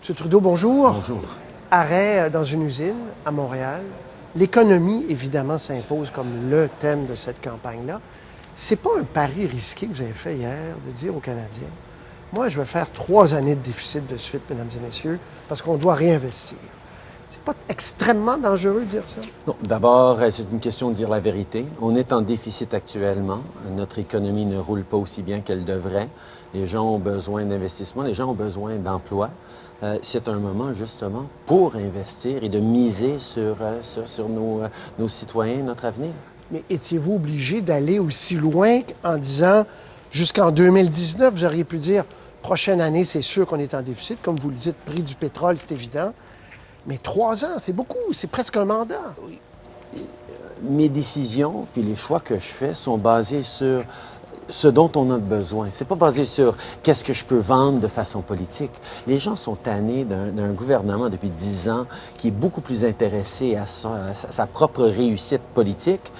M. Trudeau, bonjour. Bonjour. Arrêt dans une usine à Montréal. L'économie, évidemment, s'impose comme le thème de cette campagne-là. C'est pas un pari risqué que vous avez fait hier de dire aux Canadiens, moi, je vais faire 3 années de déficit de suite, mesdames et messieurs, parce qu'on doit réinvestir. C'est pas extrêmement dangereux de dire ça? Non, d'abord, c'est une question de dire la vérité. On est en déficit actuellement. Notre économie ne roule pas aussi bien qu'elle devrait. Les gens ont besoin d'investissement, les gens ont besoin d'emploi. C'est un moment, justement, pour investir et de miser sur nos citoyens, notre avenir. Mais étiez-vous obligé d'aller aussi loin en disant, jusqu'en 2019, vous auriez pu dire, prochaine année, c'est sûr qu'on est en déficit, comme vous le dites, prix du pétrole, c'est évident. Mais 3 ans, c'est beaucoup, c'est presque un mandat. Mes décisions puis les choix que je fais sont basés sur ce dont on a besoin. C'est pas basé sur qu'est-ce que je peux vendre de façon politique. Les gens sont tannés d'un gouvernement depuis 10 ans qui est beaucoup plus intéressé à sa propre réussite politique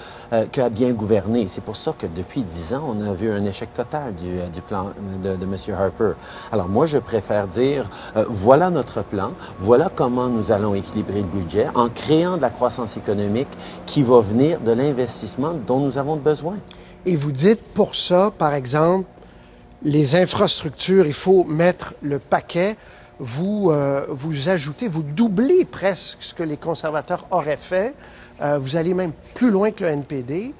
qu'à bien gouverner. C'est pour ça que depuis 10 ans, on a vu un échec total du plan de M. Harper. Alors moi, je préfère dire, voilà notre plan, voilà comment nous allons équilibrer le budget en créant de la croissance économique qui va venir de l'investissement dont nous avons besoin. Et vous dites, pour ça, par exemple, les infrastructures, il faut mettre le paquet. Vous ajoutez, vous doublez presque ce que les conservateurs auraient fait. Vous allez même plus loin que le NPD.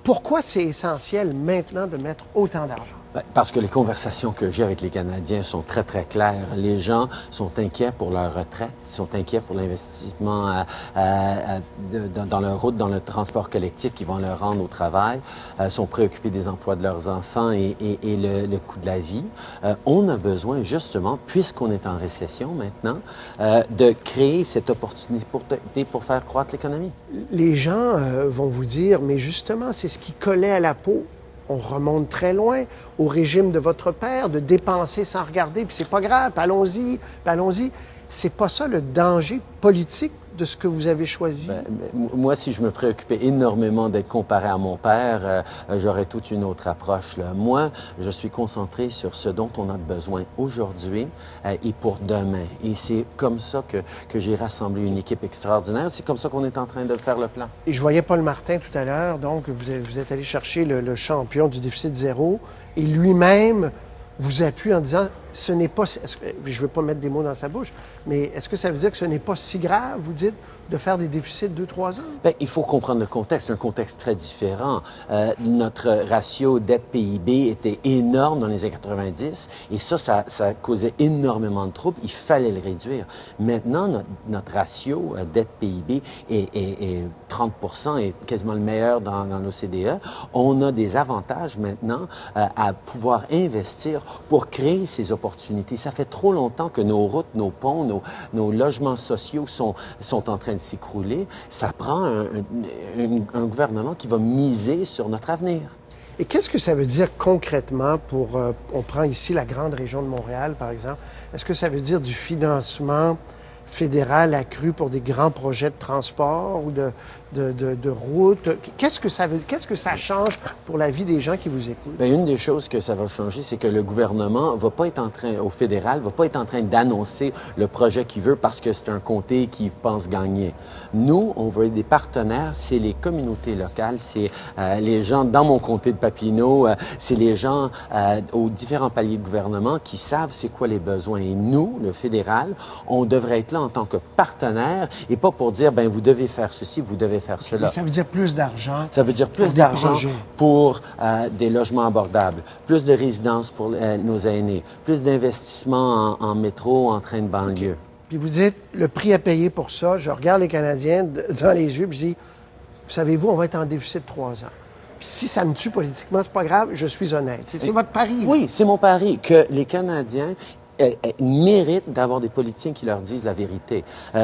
Pourquoi c'est essentiel maintenant de mettre autant d'argent? Parce que les conversations que j'ai avec les Canadiens sont très, très claires. Les gens sont inquiets pour leur retraite, sont inquiets pour l'investissement dans leur route, dans le transport collectif qui vont leur rendre au travail, sont préoccupés des emplois de leurs enfants et le coût de la vie. On a besoin, justement, puisqu'on est en récession maintenant, de créer cette opportunité pour faire croître l'économie. Les gens vont vous dire, mais justement, c'est ce qui collait à la peau. On remonte très loin au régime de votre père, de dépenser sans regarder, puis c'est pas grave, puis allons-y, puis allons-y. C'est pas ça le danger politique de ce que vous avez choisi? Moi, si je me préoccupais énormément d'être comparé à mon père, j'aurais toute une autre approche, là. Moi, je suis concentré sur ce dont on a besoin aujourd'hui et pour demain. Et c'est comme ça que j'ai rassemblé une équipe extraordinaire. C'est comme ça qu'on est en train de faire le plan. Et je voyais Paul Martin tout à l'heure, donc vous êtes allé chercher le champion du déficit zéro, et lui-même vous appuie en disant, ce n'est pas, je ne veux pas mettre des mots dans sa bouche, mais est-ce que ça veut dire que ce n'est pas si grave, vous dites, de faire des déficits 2-3 ans? Bien, il faut comprendre le contexte, un contexte très différent. Notre ratio dette-PIB était énorme dans les années 90 et ça causait énormément de troubles. Il fallait le réduire. Maintenant, notre ratio dette-PIB est 30 est quasiment le meilleur dans l'OCDE. On a des avantages maintenant à pouvoir investir pour créer ces opportunités. Ça fait trop longtemps que nos routes, nos ponts, nos logements sociaux sont en train de s'écrouler. Ça prend un gouvernement qui va miser sur notre avenir. Et qu'est-ce que ça veut dire concrètement pour, on prend ici la grande région de Montréal, par exemple, est-ce que ça veut dire du financement fédéral accru pour des grands projets de transport ou de routes? Qu'est-ce que ça change pour la vie des gens qui vous écoutent? Bien, une des choses que ça va changer, c'est que le gouvernement va pas être au fédéral, va pas être en train d'annoncer le projet qu'il veut parce que c'est un comté qui pense gagner. Nous, on veut être des partenaires, c'est les communautés locales, c'est les gens dans mon comté de Papineau, c'est les gens aux différents paliers de gouvernement qui savent c'est quoi les besoins. Et nous, le fédéral, on devrait être là en tant que partenaire et pas pour dire, ben vous devez faire ceci, vous devez faire cela. Mais ça veut dire plus d'argent. Ça veut dire plus d'argent pour des logements abordables, plus de résidences pour nos aînés, plus d'investissements en métro, en train de banlieue. Puis vous dites, le prix à payer pour ça, je regarde les Canadiens dans les yeux, puis je dis, savez-vous, on va être en déficit 3 ans. Puis si ça me tue politiquement, c'est pas grave, je suis honnête. C'est votre pari. Oui, c'est mon pari, que les Canadiens méritent d'avoir des politiciens qui leur disent la vérité.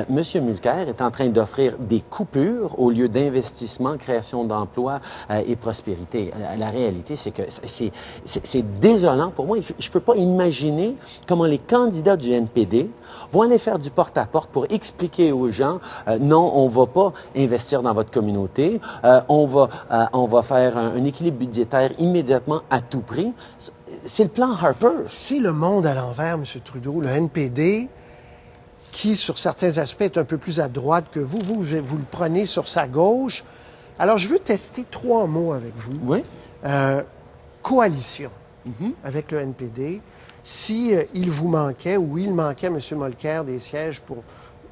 Monsieur Mulcair est en train d'offrir des coupures au lieu d'investissement, création d'emplois et prospérité. La réalité, c'est que c'est désolant pour moi. Je ne peux pas imaginer comment les candidats du NPD vont aller faire du porte-à-porte pour expliquer aux gens non, on ne va pas investir dans votre communauté, on va faire un équilibre budgétaire immédiatement à tout prix. C'est le plan Harper. C'est le monde à l'envers, M. Trudeau. Le NPD qui, sur certains aspects, est un peu plus à droite que vous. Vous le prenez sur sa gauche. Alors, je veux tester 3 mots avec vous. Oui. Coalition avec le NPD. Si il vous manquait ou il manquait, M. Molker, des sièges pour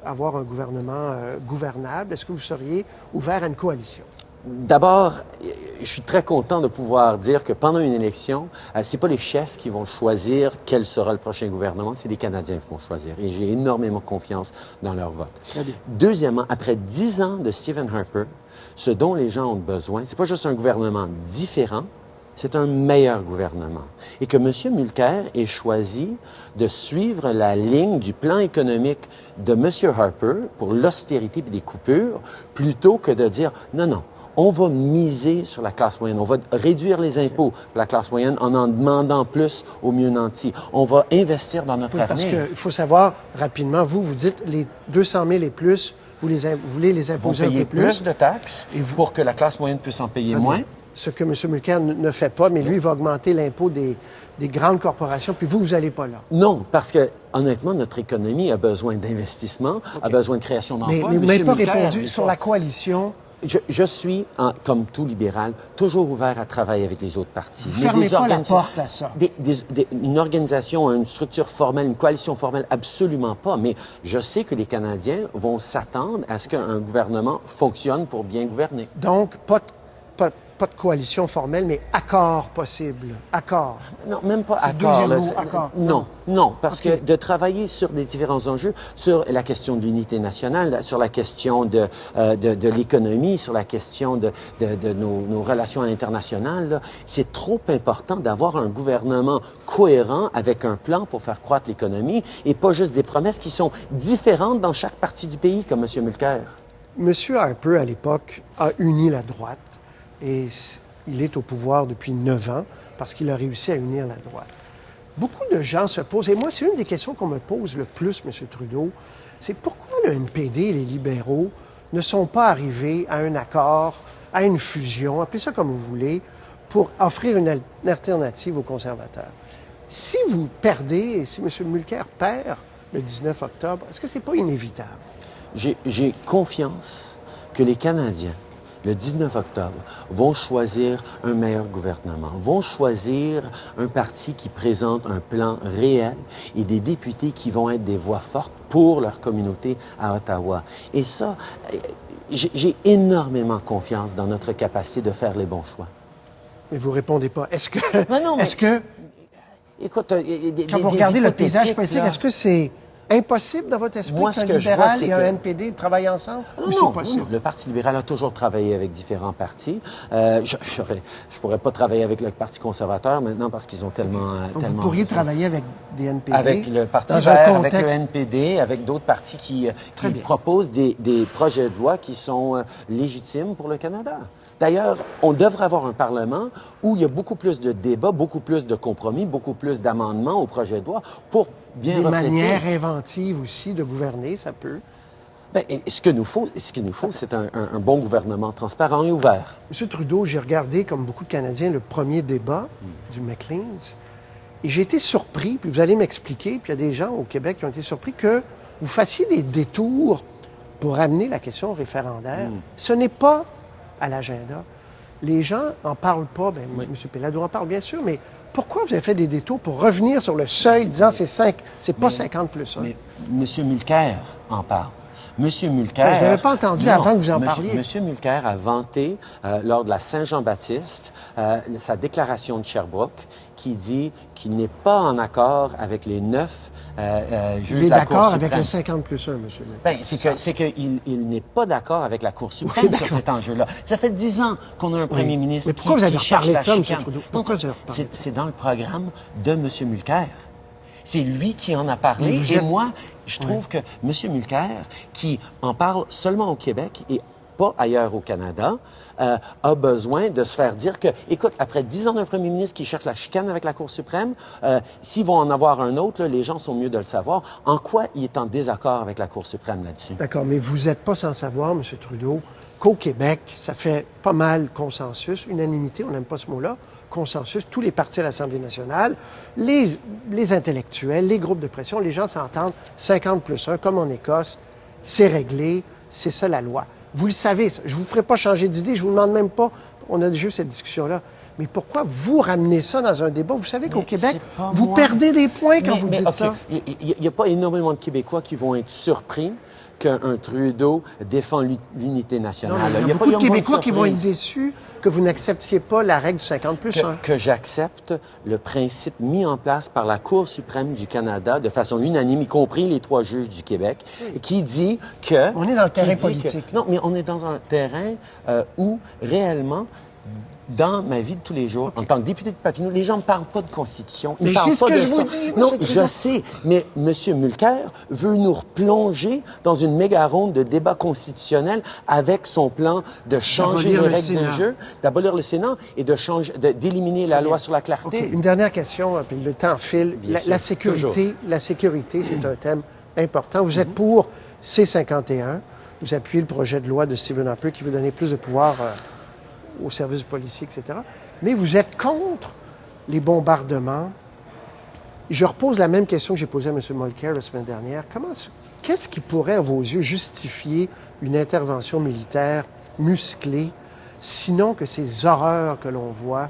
avoir un gouvernement gouvernable, est-ce que vous seriez ouvert à une coalition? D'abord, je suis très content de pouvoir dire que pendant une élection, c'est pas les chefs qui vont choisir quel sera le prochain gouvernement, c'est les Canadiens qui vont choisir. Et j'ai énormément confiance dans leur vote. Très bien. Deuxièmement, après 10 ans de Stephen Harper, ce dont les gens ont besoin, c'est pas juste un gouvernement différent, c'est un meilleur gouvernement. Et que M. Mulcair ait choisi de suivre la ligne du plan économique de M. Harper pour l'austérité et les coupures, plutôt que de dire non, non, on va miser sur la classe moyenne, on va réduire les impôts pour la classe moyenne en demandant plus aux mieux nantis. On va investir dans notre Oui, avenir. parce qu'il faut savoir rapidement, vous dites les 200 000 et plus, vous voulez les Ils vont imposer un payer peu plus. de taxes Et vous- pour que la classe moyenne puisse en payer moins. Ce que M. Mulcair ne fait pas, mais lui, il va augmenter l'impôt des grandes corporations, puis vous n'allez pas là. Non, parce que, honnêtement, notre économie a besoin d'investissement, a besoin de création Mais d'emplois. vous n'avez Monsieur pas Mulcair, répondu lui, sur la coalition. Je suis, comme tout libéral, toujours ouvert à travailler avec les autres partis. Vous fermez pas la porte à ça. Une organisation, une structure formelle, une coalition formelle, absolument pas. Mais je sais que les Canadiens vont s'attendre à ce qu'un gouvernement fonctionne pour bien gouverner. Donc, pas de coalition formelle, mais accord possible. Accord. Non, même pas C'est le accord. deuxième là, mot, accord. Non, non, parce OK. que de travailler sur des différents enjeux, sur la question de l'unité nationale, sur la question de l'économie, sur la question de nos relations à l'international, là, c'est trop important d'avoir un gouvernement cohérent avec un plan pour faire croître l'économie et pas juste des promesses qui sont différentes dans chaque partie du pays, comme M. Mulcair. M. Harper, à l'époque, a uni la droite et il est au pouvoir depuis 9 ans parce qu'il a réussi à unir la droite. Beaucoup de gens se posent, et moi, c'est une des questions qu'on me pose le plus, M. Trudeau, c'est pourquoi le NPD et les libéraux ne sont pas arrivés à un accord, à une fusion, appelez ça comme vous voulez, pour offrir une alternative aux conservateurs. Si vous perdez, et si M. Mulcair perd le 19 octobre, est-ce que c'est pas inévitable? J'ai confiance que les Canadiens, le 19 octobre, vont choisir un meilleur gouvernement, vont choisir un parti qui présente un plan réel et des députés qui vont être des voix fortes pour leur communauté à Ottawa. Et ça, j'ai énormément confiance dans notre capacité de faire les bons choix. Mais vous répondez pas. Est-ce que... Non, mais- Est-ce que... Écoute, Quand vous regardez le paysage hypothétiques, politique, là. est-ce que c'est impossible dans votre esprit Moi, qu'un ce que je vois, libéral c'est et un que- NPD travaillent ensemble? Ou c'est Non, possible? non, le Parti libéral a toujours travaillé avec différents partis. Je pourrais pas travailler avec le Parti conservateur maintenant parce qu'ils ont tellement... Donc, tellement vous pourriez travailler avec des NPD avec le Parti dans vert, un avec le contexte... NPD, avec d'autres partis qui bien. proposent des projets de loi qui sont légitimes pour le Canada. D'ailleurs, on devrait avoir un Parlement où il y a beaucoup plus de débats, beaucoup plus de compromis, beaucoup plus d'amendements au projet de loi pour bien Des refléter... manières inventives aussi de gouverner, ça peut. Bien, ce qu'il nous faut, c'est un bon gouvernement transparent et ouvert. M. Trudeau, j'ai regardé, comme beaucoup de Canadiens, le premier débat du Maclean's, et j'ai été surpris, puis vous allez m'expliquer, puis il y a des gens au Québec qui ont été surpris que vous fassiez des détours pour amener la question référendaire. Ce n'est pas à l'agenda. Les gens n'en parlent pas, bien, M. Péladeau en parle bien sûr, mais pourquoi vous avez fait des détours pour revenir sur le seuil disant c'est pas 50 plus 1? Mais M. Mulcair en parle. M. Mulcair... Ben, je l'avais pas entendu avant que vous en parliez. M. Mulcair a vanté, lors de la Saint-Jean-Baptiste, sa déclaration de Sherbrooke qui dit qu'il n'est pas en accord avec les 9 juges Il est de la Cour d'accord suprême. avec le 50 plus 1, M. Mulcair. Ben, c'est qu'il n'est pas d'accord avec la Cour suprême sur d'accord. cet enjeu-là. Ça fait 10 ans qu'on a un premier ministre Mais pourquoi qui vous avez cherche reparlé de la ça, M. chicane. Trudeau? Non, Pourquoi vous avez reparlé de ça? c'est dans le programme de M. Mulcair. C'est lui qui en a Mais parlé. vous Et êtes- moi, je trouve que M. Mulcair, qui en parle seulement au Québec et pas ailleurs au Canada, a besoin de se faire dire que, écoute, après 10 ans d'un premier ministre qui cherche la chicane avec la Cour suprême, s'ils vont en avoir un autre, là, les gens sont mieux de le savoir. En quoi il est en désaccord avec la Cour suprême là-dessus? D'accord, mais vous n'êtes pas sans savoir, M. Trudeau, qu'au Québec, ça fait pas mal consensus, unanimité, on n'aime pas ce mot-là, consensus, tous les partis à l'Assemblée nationale, les intellectuels, les groupes de pression, les gens s'entendent, 50+1, comme en Écosse, c'est réglé, c'est ça la loi. Vous le savez, ça. Je ne vous ferai pas changer d'idée, je ne vous demande même pas, on a déjà eu cette discussion-là, mais pourquoi vous ramenez ça dans un débat? Vous savez qu'au Québec, vous perdez des points quand vous dites ça. Il n'y a pas énormément de Québécois qui vont être surpris qu'un Trudeau défend l'unité nationale. Non, il y a beaucoup de Québécois qui vont être déçus que vous n'acceptiez pas la règle du 50+1. Que j'accepte le principe mis en place par la Cour suprême du Canada de façon unanime, y compris les 3 juges du Québec, qui dit que... On est dans le terrain politique. Non, mais on est dans un terrain où, réellement, dans ma vie de tous les jours, en tant que député de Papineau, les gens ne parlent pas de Constitution. Ils mais parlent pas de je ça. vous dis, non, je sais, mais M. Mulcair veut nous replonger dans une méga ronde de débat constitutionnel avec son plan de changer les règles de jeu, d'abolir le Sénat et d'éliminer la loi sur la clarté. Okay. Une dernière question, puis le temps file. La sécurité, c'est un thème important. Vous êtes pour C-51. Vous appuyez le projet de loi de Stephen Harper qui veut donner plus de pouvoir aux services policiers, etc. Mais vous êtes contre les bombardements. Je repose la même question que j'ai posée à M. Mulcair la semaine dernière. Qu'est-ce qui pourrait, à vos yeux, justifier une intervention militaire musclée, sinon que ces horreurs que l'on voit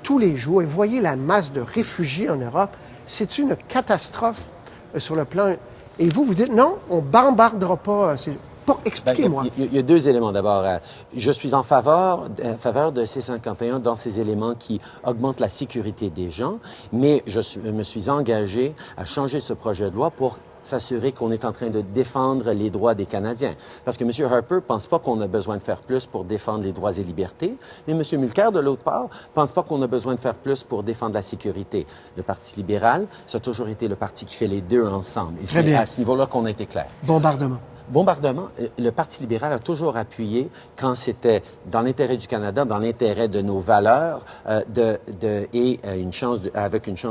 tous les jours? Et voyez la masse de réfugiés en Europe. C'est une catastrophe sur le plan... Et vous dites, non, on ne bombardera pas... Expliquez-moi. Il y a 2 éléments. D'abord, je suis en faveur de C-51 dans ces éléments qui augmentent la sécurité des gens, mais je me suis engagé à changer ce projet de loi pour s'assurer qu'on est en train de défendre les droits des Canadiens. Parce que M. Harper ne pense pas qu'on a besoin de faire plus pour défendre les droits et libertés, mais M. Mulcair, de l'autre part, ne pense pas qu'on a besoin de faire plus pour défendre la sécurité. Le Parti libéral, ça a toujours été le parti qui fait les 2 ensemble. Et c'est à ce niveau-là qu'on a été clair. Bombardement, le Parti libéral a toujours appuyé quand c'était dans l'intérêt du Canada, dans l'intérêt de nos valeurs avec une chance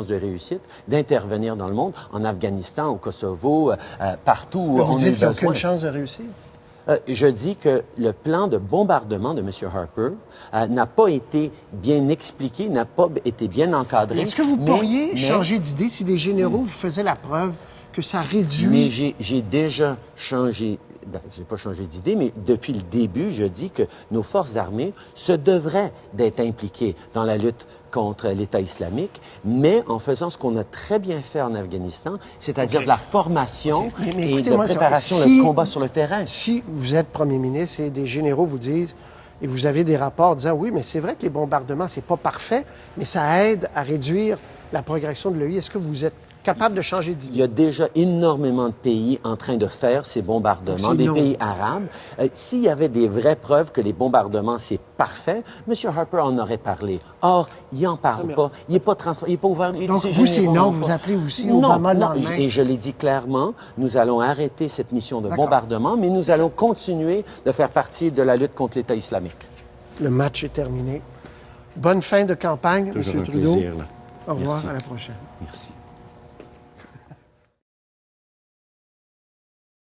de réussite, d'intervenir dans le monde, en Afghanistan, au Kosovo, partout où on a besoin. Vous dites qu'il n'y a aucune chance de réussir? Je dis que le plan de bombardement de M. Harper n'a pas été bien expliqué, n'a pas été bien encadré. Est-ce que vous pourriez changer d'idée si des généraux vous faisaient la preuve que ça réduit... Mais j'ai déjà changé, j'ai pas changé d'idée, mais depuis le début, je dis que nos forces armées se devraient d'être impliquées dans la lutte contre l'État islamique, mais en faisant ce qu'on a très bien fait en Afghanistan, c'est-à-dire de la formation et de préparation de combat sur le terrain. Si vous êtes premier ministre et des généraux vous disent, et vous avez des rapports disant, oui, mais c'est vrai que les bombardements, c'est pas parfait, mais ça aide à réduire la progression de l'EI, est-ce que vous êtes capable de changer d'idée? Il y a déjà énormément de pays en train de faire ces bombardements, des pays arabes. S'il y avait des vraies preuves que les bombardements, c'est parfait, M. Harper en aurait parlé. Or, il n'en parle pas. Il n'est pas transparent, il n'est pas ouvert. Donc, vous, c'est non, vous appelez aussi Obama le lendemain. Et je l'ai dit clairement, nous allons arrêter cette mission de bombardement, mais nous allons continuer de faire partie de la lutte contre l'État islamique. Le match est terminé. Bonne fin de campagne, M. Trudeau. Plaisir, là. Au revoir, à la prochaine. Merci.